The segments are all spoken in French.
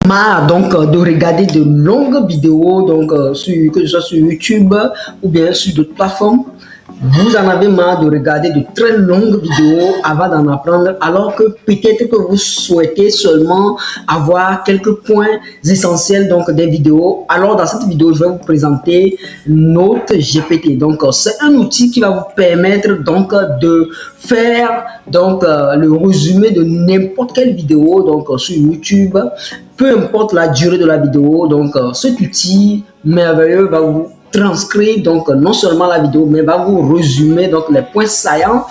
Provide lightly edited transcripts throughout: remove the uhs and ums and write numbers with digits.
marre donc de regarder de longues vidéos que ce soit sur YouTube ou bien sur d'autres plateformes. Vous en avez marre de regarder de très longues vidéos avant d'en apprendre, alors que peut-être que vous souhaitez seulement avoir quelques points essentiels des vidéos. Alors dans cette vidéo, je vais vous présenter Note GPT. Donc c'est un outil qui va vous permettre de faire le résumé de n'importe quelle vidéo sur YouTube, peu importe la durée de la vidéo. Cet outil merveilleux va vous transcrire non seulement la vidéo, mais va vous résumer les points saillants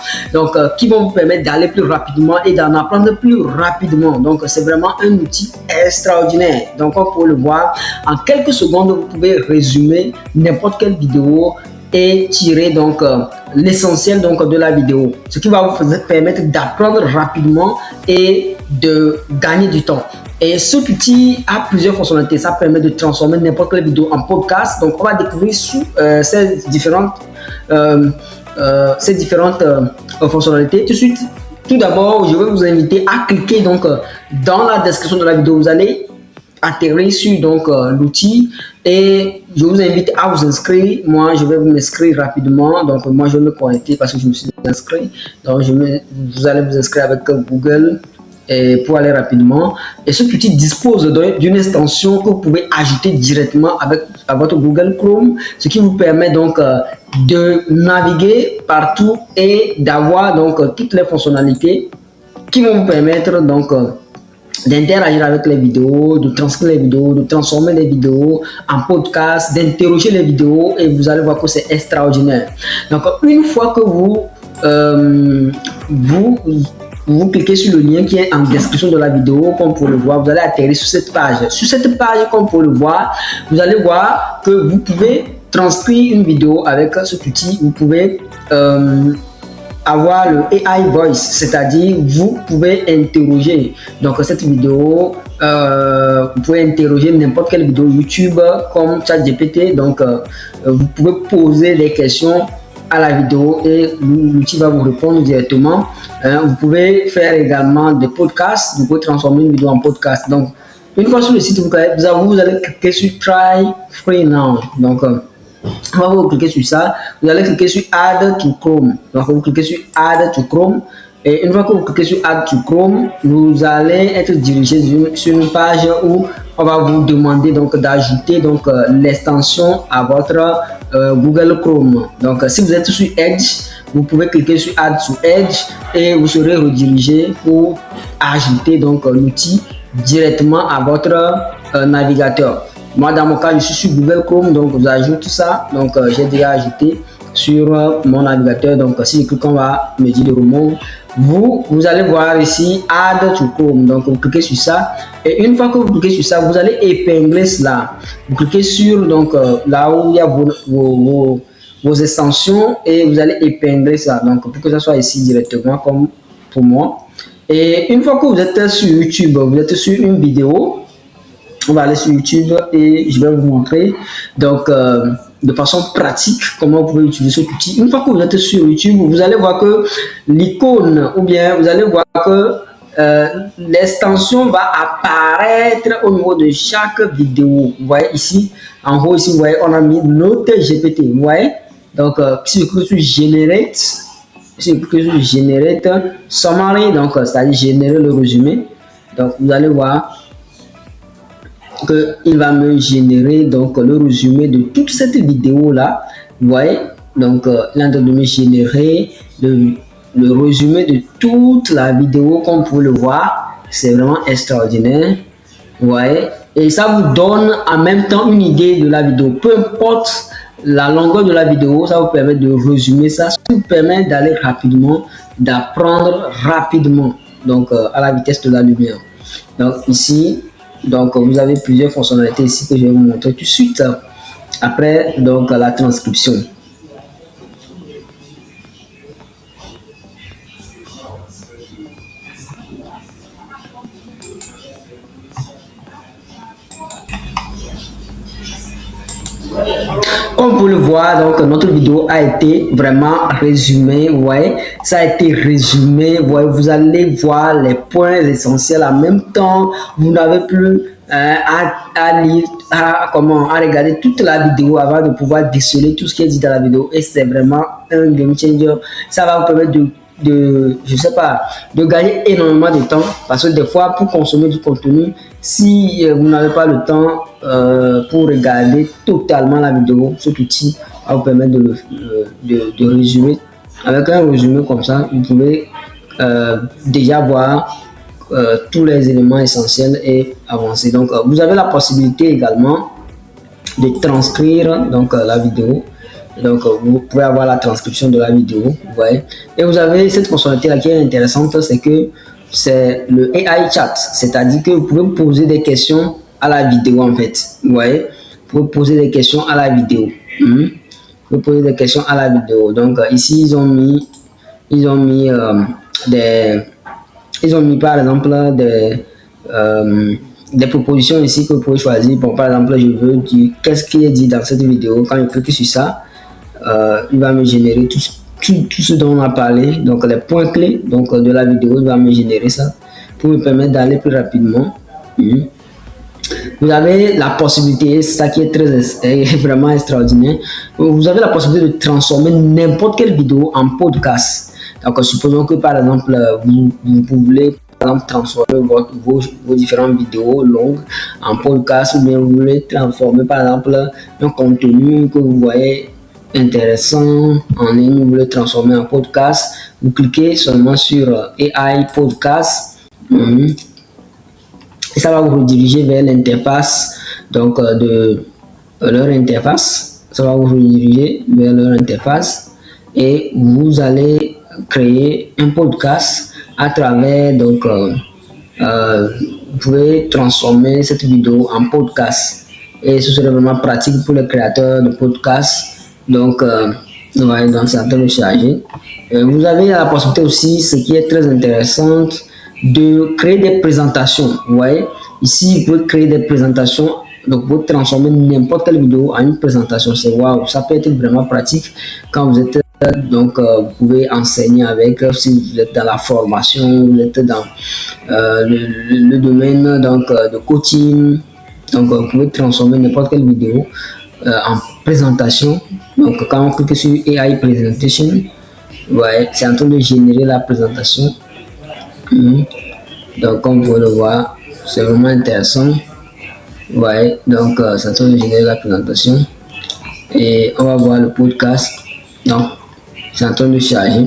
qui vont vous permettre d'aller plus rapidement et d'en apprendre plus rapidement. C'est vraiment un outil extraordinaire. Comme vous pouvez le voir, en quelques secondes vous pouvez résumer n'importe quelle vidéo et tirer l'essentiel de la vidéo, ce qui va vous permettre d'apprendre rapidement et de gagner du temps. Et cet outil a plusieurs fonctionnalités. Ça permet de transformer n'importe quelle vidéo en podcast. Donc on va découvrir ces différentes fonctionnalités tout de suite. Tout d'abord, je vais vous inviter à cliquer dans la description de la vidéo. Vous allez atterrir sur l'outil et je vous invite à vous inscrire. Moi, je vais vous inscrire rapidement. Donc moi, je vais me connecter parce que je me suis inscrit. Donc vous allez vous inscrire avec Google et pour aller rapidement. Et cet outil dispose d'une extension que vous pouvez ajouter directement à votre Google Chrome, ce qui vous permet de naviguer partout et d'avoir toutes les fonctionnalités qui vont vous permettre d'interagir avec les vidéos, de transcrire les vidéos, de transformer les vidéos en podcast, d'interroger les vidéos, et vous allez voir que c'est extraordinaire. Donc une fois que vous cliquez sur le lien qui est en description de la vidéo, comme vous pouvez le voir, vous allez atterrir sur cette page. Sur cette page, comme vous pouvez le voir, vous allez voir que vous pouvez transcrire une vidéo avec cet outil. Vous pouvez avoir le AI Voice, c'est-à-dire vous pouvez interroger cette vidéo. Vous pouvez interroger n'importe quelle vidéo YouTube comme ChatGPT. Vous pouvez poser des questions à la vidéo et l'outil va vous répondre directement. Vous pouvez faire également des podcasts. Vous pouvez transformer une vidéo en podcast. Donc une fois sur le site, vous allez cliquer sur Try Free Now. Vous cliquez sur ça, vous allez cliquer sur Add to Chrome. Donc vous cliquez sur Add to Chrome, et une fois que vous cliquez sur Add to Chrome, vous allez être dirigé sur une page où on va vous demander d'ajouter l'extension à votre Google Chrome. Donc si vous êtes sur Edge, vous pouvez cliquer sur Add to Edge et vous serez redirigé pour ajouter l'outil directement à votre navigateur. Moi, dans mon cas, je suis sur Google Chrome, donc vous ajoutez ça. J'ai déjà ajouté sur mon navigateur. Si je clique, on va me dire de remonter. Vous allez voir ici Add to Chrome. Donc, vous cliquez sur ça. Et une fois que vous cliquez sur ça, vous allez épingler cela. Vous cliquez sur là où il y a vos extensions et vous allez épingler ça. Pour que ça soit ici directement, comme pour moi. Et une fois que vous êtes sur YouTube, vous êtes sur une vidéo. On va aller sur YouTube et je vais vous montrer de façon pratique comment vous pouvez utiliser cet outil. Une fois que vous êtes sur YouTube, vous allez voir que l'icône ou bien vous allez voir que l'extension va apparaître au niveau de chaque vidéo. Vous voyez ici, en haut ici, vous voyez, on a mis Note GPT. Vous voyez, si je clique sur Generate, Summary, c'est-à-dire générer le résumé. Vous allez voir qu'il va me générer le résumé de toute cette vidéo là. Vous voyez, il est en train de me générer le résumé de toute la vidéo. Comme vous pouvez le voir, c'est vraiment extraordinaire. Vous voyez, et ça vous donne en même temps une idée de la vidéo. Peu importe la longueur de la vidéo, ça vous permet de résumer ça. Ça vous permet d'aller rapidement, d'apprendre rapidement, à la vitesse de la lumière. Ici, vous avez plusieurs fonctionnalités ici que je vais vous montrer tout de suite après la transcription. Comme vous le voyez, notre vidéo a été vraiment résumée. Vous voyez, ça a été résumé. Vous voyez, vous allez voir les points essentiels en même temps. Vous n'avez plus à lire, à regarder toute la vidéo avant de pouvoir déceler tout ce qui est dit dans la vidéo. Et c'est vraiment un game changer. Ça va vous permettre je sais pas, de gagner énormément de temps. Parce que des fois, pour consommer du contenu, si vous n'avez pas le temps pour regarder totalement la vidéo, cet outil va vous permettre de résumer. Avec un résumé comme ça, vous pouvez déjà voir tous les éléments essentiels et avancer. Donc, vous avez la possibilité également de transcrire la vidéo. Donc, vous pouvez avoir la transcription de la vidéo. Vous voyez. Et vous avez cette fonctionnalité là qui est intéressante, c'est que c'est le AI chat, c'est-à-dire que vous pouvez poser des questions à la vidéo en fait. Vous voyez, vous pouvez poser des questions à la vidéo. Vous pouvez poser des questions à la vidéo. Donc, ici, ils ont mis par exemple des propositions ici que vous pouvez choisir. Bon, par exemple, je veux dire qu'est-ce qui est dit dans cette vidéo. Quand je clique sur ça, il va me générer tout ce dont on a parlé, donc les points clés de la vidéo. Il va me générer ça pour me permettre d'aller plus rapidement. Vous avez la possibilité, c'est ça qui est vraiment extraordinaire, vous avez la possibilité de transformer n'importe quelle vidéo en podcast. Donc, supposons que par exemple, vous voulez par exemple transformer vos différentes vidéos longues en podcast, ou bien vous voulez transformer par exemple un contenu que vous voyez intéressant en ligne, vous voulez transformer en podcast. Vous cliquez seulement sur AI Podcast. Et ça va vous rediriger vers l'interface de leur interface. Ça va vous rediriger vers leur interface et vous allez créer un podcast à travers vous pouvez transformer cette vidéo en podcast et ce serait vraiment pratique pour les créateurs de podcasts. Donc c'est en train de charger. Vous avez la possibilité aussi, ce qui est très intéressant, de créer des présentations. Vous voyez, ici, vous pouvez créer des présentations. Donc, vous pouvez transformer n'importe quelle vidéo en une présentation. C'est waouh, ça peut être vraiment pratique quand vous êtes vous pouvez enseigner avec, si vous êtes dans la formation, vous êtes dans le domaine de coaching. Donc, vous pouvez transformer n'importe quelle vidéo en présentation. Donc, quand on clique sur AI Presentation, ouais, c'est en train de générer la présentation. Donc, comme vous pouvez le voir, c'est vraiment intéressant. Ouais, donc c'est en train de générer la présentation. Et on va voir le podcast. Donc, c'est en train de charger.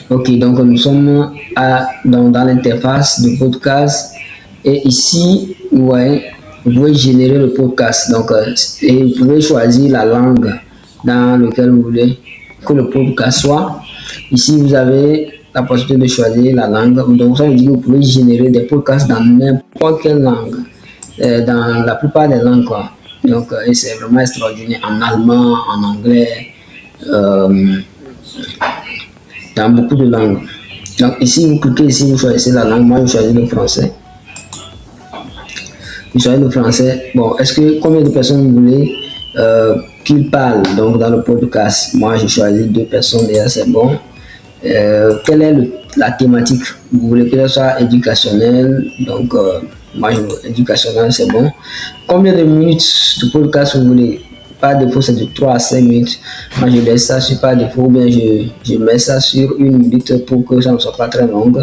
Ok, donc nous sommes dans l'interface du podcast. Et ici, ouais, vous pouvez générer le podcast. Donc, et vous pouvez choisir la langue dans laquelle vous voulez que le podcast soit. Ici, vous avez la possibilité de choisir la langue. Donc, ça veut dire que vous pouvez générer des podcasts dans n'importe quelle langue, dans la plupart des langues, quoi. Donc, et c'est vraiment extraordinaire en allemand, en anglais, dans beaucoup de langues. Donc, ici, vous cliquez ici, vous choisissez la langue. Moi, je choisis le français. Je choisis le français. Bon, combien de personnes vous voulez qu'ils parlent donc dans le podcast? Moi, j'ai choisi 2 personnes, déjà, c'est bon. Quelle est la thématique? Vous voulez que ce soit éducationnel, donc moi je veux éducationnel, c'est bon. Combien de minutes de podcast vous voulez? Par défaut c'est de 3 à 5 minutes. Moi je laisse ça sur par défaut, ou bien je mets ça sur 1 minute pour que ça ne soit pas très long.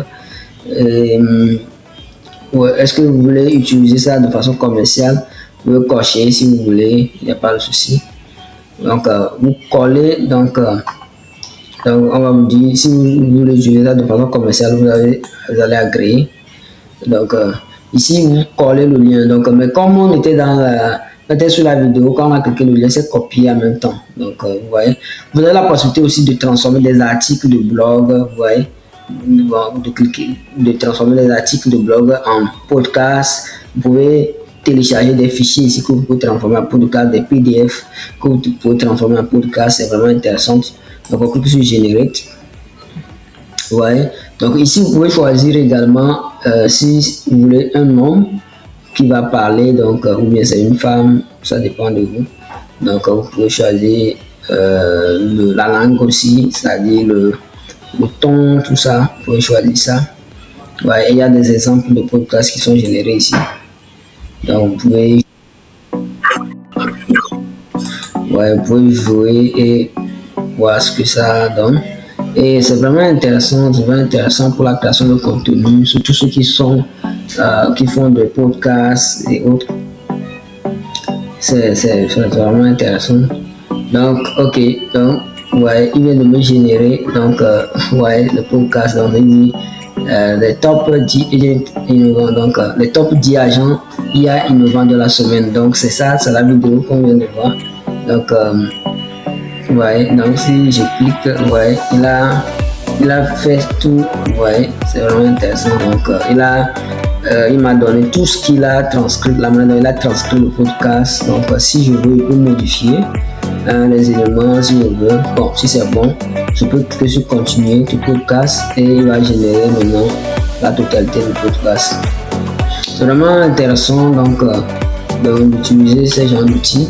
Est-ce que vous voulez utiliser ça de façon commerciale? Vous pouvez cocher si vous voulez, il n'y a pas de souci. Donc vous collez donc on va vous dire, si vous voulez utiliser ça de façon commerciale, vous allez agréer. Donc, ici, vous collez le lien. Donc, mais comme on était peut-être sur la vidéo, quand on a cliqué le lien, c'est copié en même temps. Donc, vous voyez, vous avez la possibilité aussi de transformer des articles de blog, vous voyez, de transformer des articles de blog en podcast. Vous pouvez télécharger des fichiers ici que vous pouvez transformer en podcast, des PDF que vous pouvez transformer en podcast. C'est vraiment intéressant. Donc, on clique sur Generate. Ouais. Donc, ici, vous pouvez choisir également si vous voulez un homme qui va parler, donc, ou bien c'est une femme, ça dépend de vous. Donc, vous pouvez choisir la langue aussi, c'est-à-dire le ton, tout ça. Vous pouvez choisir ça. Ouais. Et il y a des exemples de podcasts qui sont générés ici. Donc, vous pouvez jouer et voir ce que ça donne. Et c'est vraiment intéressant pour la création de contenu, surtout ceux qui font des podcasts et autres. C'est vraiment intéressant. Donc, ok, donc, il vient de me générer, donc, le podcast, donc, il dit, les top 10 innovants, donc, les top 10 agents IA innovants de la semaine. Donc, c'est ça, c'est la vidéo qu'on vient de voir. Donc, donc si je clique, il a fait tout, c'est vraiment intéressant. Donc, il m'a donné tout ce qu'il a transcrit, il a transcrit le podcast. Donc, si je veux, je peux modifier les éléments, si je veux. Bon, si c'est bon, je peux cliquer sur continuer du podcast et il va générer maintenant la totalité du podcast. C'est vraiment intéressant donc d'utiliser ce genre d'outils.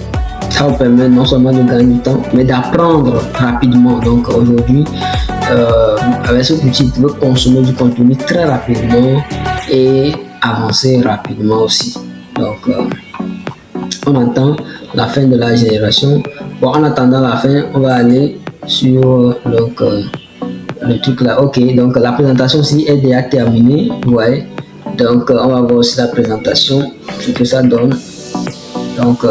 Ça vous permet non seulement de gagner du temps, mais d'apprendre rapidement. Donc aujourd'hui, avec ce outil, vous pouvez consommer du contenu très rapidement et avancer rapidement aussi. Donc, on attend la fin de la génération. Bon, en attendant la fin, on va aller sur le truc là. Ok, donc la présentation aussi est déjà terminée. Ouais. Donc, on va voir aussi la présentation, ce que ça donne. Donc,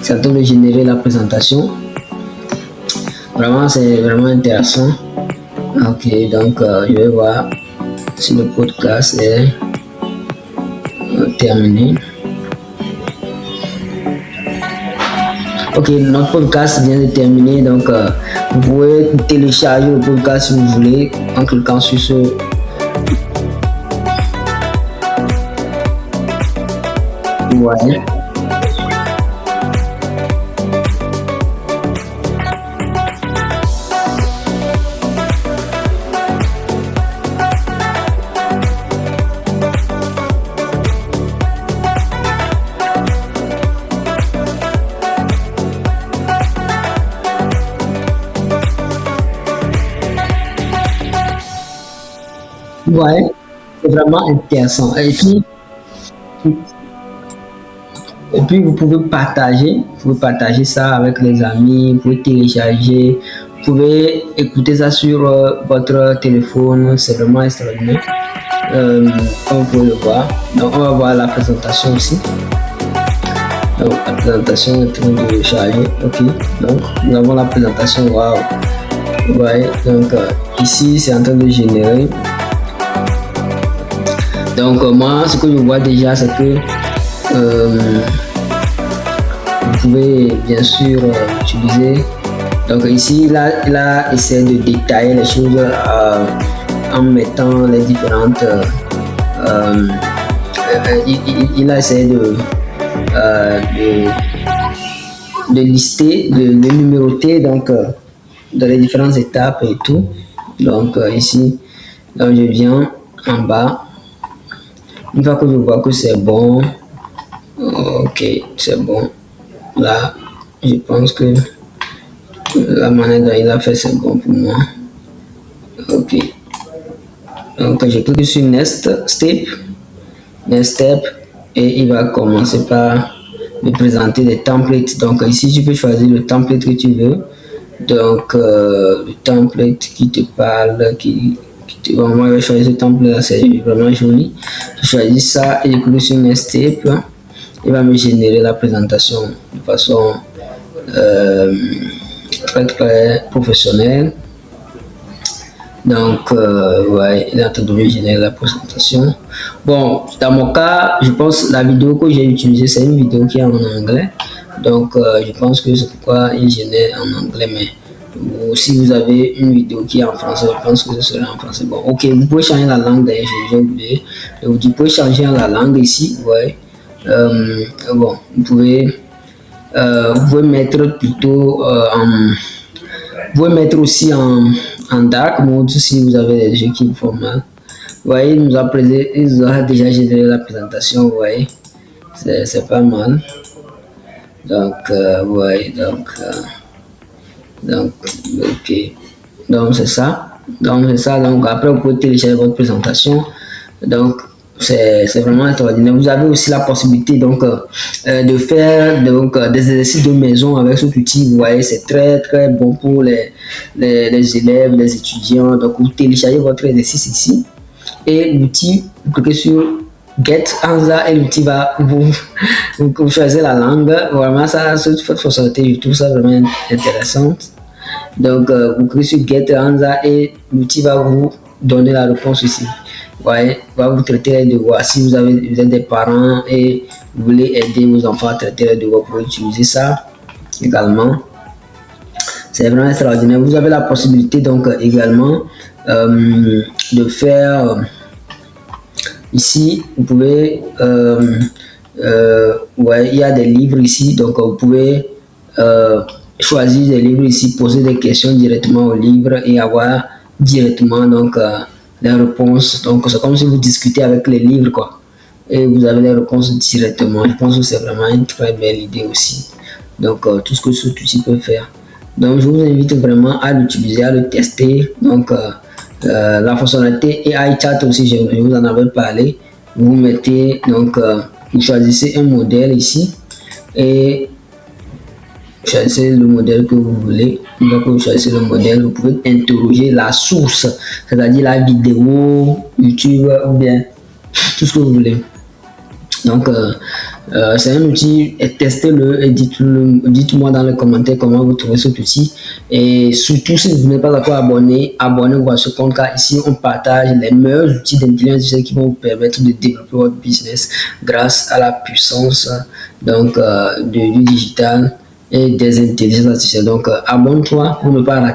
c'est en train de générer la présentation. Vraiment, c'est vraiment intéressant. Ok, donc je vais voir si le podcast est terminé. Ok, notre podcast vient de terminer. Donc, vous pouvez télécharger le podcast si vous voulez en cliquant sur ce. Ouais. Ouais, c'est vraiment intéressant. Et puis vous pouvez partager ça avec les amis, vous pouvez télécharger, vous pouvez écouter ça sur votre téléphone, c'est vraiment extraordinaire. Comme vous pouvez le voir. Donc on va voir la présentation aussi. Donc la présentation est en train de charger. Ok, donc nous avons la présentation. Waouh! Ouais, donc ici c'est en train de générer. Donc moi ce que je vois déjà c'est que vous pouvez bien sûr utiliser. Donc ici il a essayé de détailler les choses en mettant les différentes il a essayé de lister, de numéroter donc dans les différentes étapes et tout. Donc ici donc je viens en bas. Une fois que je vois que c'est bon, ok, c'est bon. Là, je pense que la manière dont il a fait, c'est bon pour moi. Ok. Donc, je clique sur Next Step. Et il va commencer par me présenter des templates. Donc, ici, tu peux choisir le template que tu veux. Donc, le template qui te parle, bon, moi, je vais choisir ce template là, c'est vraiment joli. Je choisis ça et je clique sur Next Step. Il va me générer la présentation de façon très professionnelle. Donc, il est en train de me générer la présentation. Bon, dans mon cas, je pense la vidéo que j'ai utilisée, c'est une vidéo qui est en anglais. Donc, je pense que c'est pourquoi il génère en anglais. Mais si vous avez une vidéo qui est en français, je pense que ce sera en français. Bon, ok, vous pouvez changer la langue d'ailleurs, j'ai oublié. Vous pouvez changer la langue ici, bon, vous pouvez mettre plutôt vous pouvez mettre aussi en dark mode si vous avez des jeux qui vous font mal. Vous voyez, il nous a déjà généré la présentation, vous voyez, c'est pas mal. Donc, donc, ok. Donc, c'est ça. Donc, après, vous pouvez télécharger votre présentation. Donc, C'est vraiment extraordinaire. Vous avez aussi la possibilité donc de faire des exercices de maison avec cet outil. Vous voyez, c'est très très bon pour les élèves, les étudiants. Donc vous téléchargez votre exercice ici et l'outil, vous cliquez sur Get Anza et l'outil va vous choisir la langue. Vraiment, ça, cette fonctionnalité, je trouve ça vraiment intéressante. Donc, vous cliquez sur Get Anza et l'outil va vous donner la réponse ici. Ouais, va vous traiter les devoirs. Si vous êtes des parents et vous voulez aider vos enfants à traiter les devoirs, vous pouvez utiliser ça également. C'est vraiment extraordinaire. Vous avez la possibilité donc également de faire ici, vous pouvez ouais, il y a des livres ici, donc vous pouvez choisir des livres ici, poser des questions directement au livre et avoir directement donc les réponses. Donc c'est comme si vous discutez avec les livres quoi, et vous avez les réponses directement. Je pense que c'est vraiment une très belle idée aussi. Donc tout ce que ce outil peut faire. Donc je vous invite vraiment à l'utiliser, à le tester. Donc la fonctionnalité AI Chat aussi, je vous en avais parlé. Vous mettez donc vous choisissez un modèle ici et choisissez le modèle que vous voulez. Donc vous choisissez le modèle, vous pouvez interroger la source, c'est-à-dire la vidéo, YouTube ou bien tout ce que vous voulez. Donc c'est un outil, testez-le et dites-moi dans les commentaires comment vous trouvez cet outil. Et surtout, si vous n'êtes pas encore abonné, abonnez-vous à ce compte car ici on partage les meilleurs outils d'intelligence artificielle qui vont vous permettre de développer votre business grâce à la puissance donc, du digital et des intelligences artificielles. Donc abonne-toi pour ne pas rater